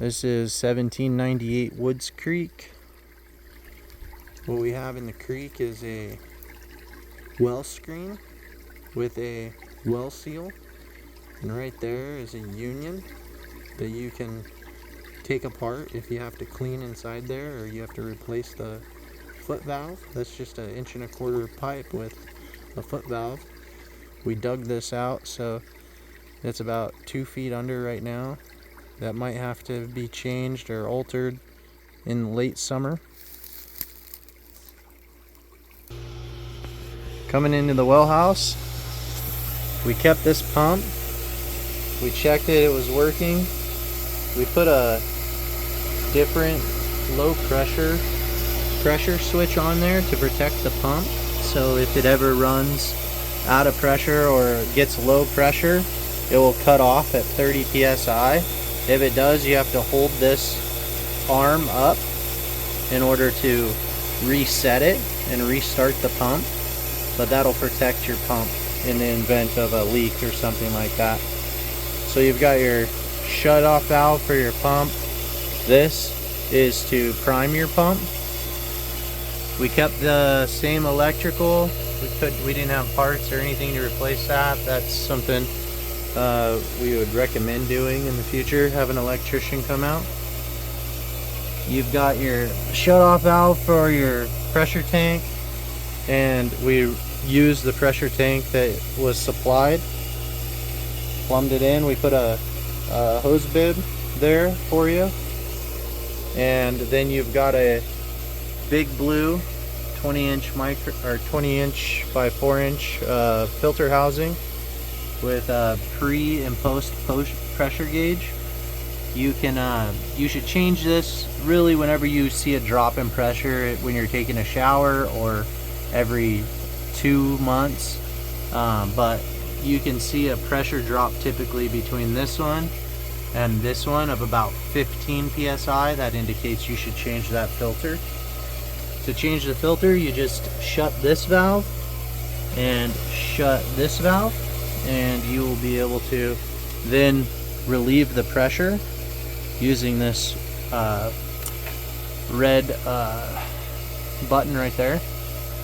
This is 1798 Woods Creek. What we have in the creek is a well screen with a well seal, and right there is a union that you can take apart if you have to clean inside there or you have to replace the foot valve. That's just an 1.25 inch pipe with a foot valve. We dug this out, so it's about 2 feet under right now. That might have to be changed or altered in late summer. Coming into the well house, we kept this pump. We checked it was working. We put a different low pressure switch on there to protect the pump, so if it ever runs out of pressure or gets low pressure, it will cut off at 30 psi. If it does, you have to hold this arm up in order to reset it and restart the pump, but that'll protect your pump in the event of a leak or something like that. So you've got your shut off valve for your pump. This is to prime your pump. We kept the same electrical. We didn't have parts or anything to replace that. That's something we would recommend doing in the future, have an electrician come out. You've got your shut off valve for your pressure tank, and we used the pressure tank that was supplied, plumbed it in. We put a hose bib there for you, and then you've got a big blue 20-inch micro or 20-inch by 4-inch filter housing with a pre and post pressure gauge. You should change this really whenever you see a drop in pressure, when you're taking a shower or every 2 months, but you can see a pressure drop typically between this one and this one of about 15 psi. That indicates you should change that filter. To change the filter, you just shut this valve and shut this valve, and you will be able to then relieve the pressure using this red button right there.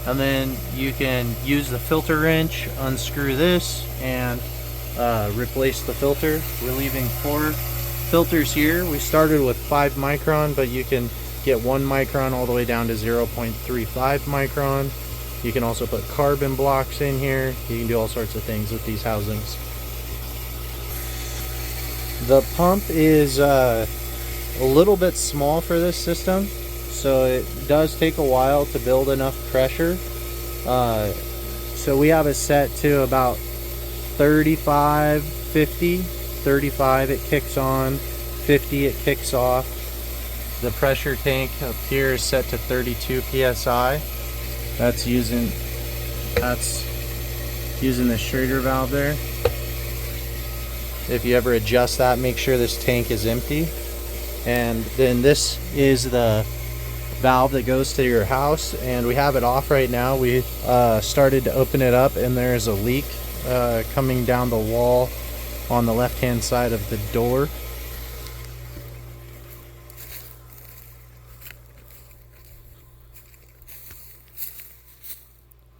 And then you can use the filter wrench, unscrew this, and replace the filter, relieving 4 filters here. We started with 5 micron, but you can get 1 micron all the way down to 0.35 micron. You can also put carbon blocks in here. You can do all sorts of things with these housings. The pump is a little bit small for this system, so it does take a while to build enough pressure. So we have it set to about 35, 50. 35 it kicks on, 50 it kicks off. The pressure tank up here is set to 32 psi. That's using the Schrader valve there. If you ever adjust that, make sure this tank is empty. And then this is the valve that goes to your house, and we have it off right now. We started to open it up, and there's a leak coming down the wall on the left hand side of the door.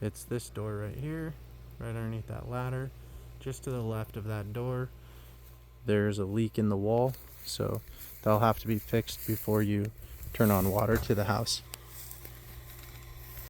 It's this door right here, right underneath that ladder. Just to the left of that door, there's a leak in the wall, so that'll have to be fixed before you turn on water to the house.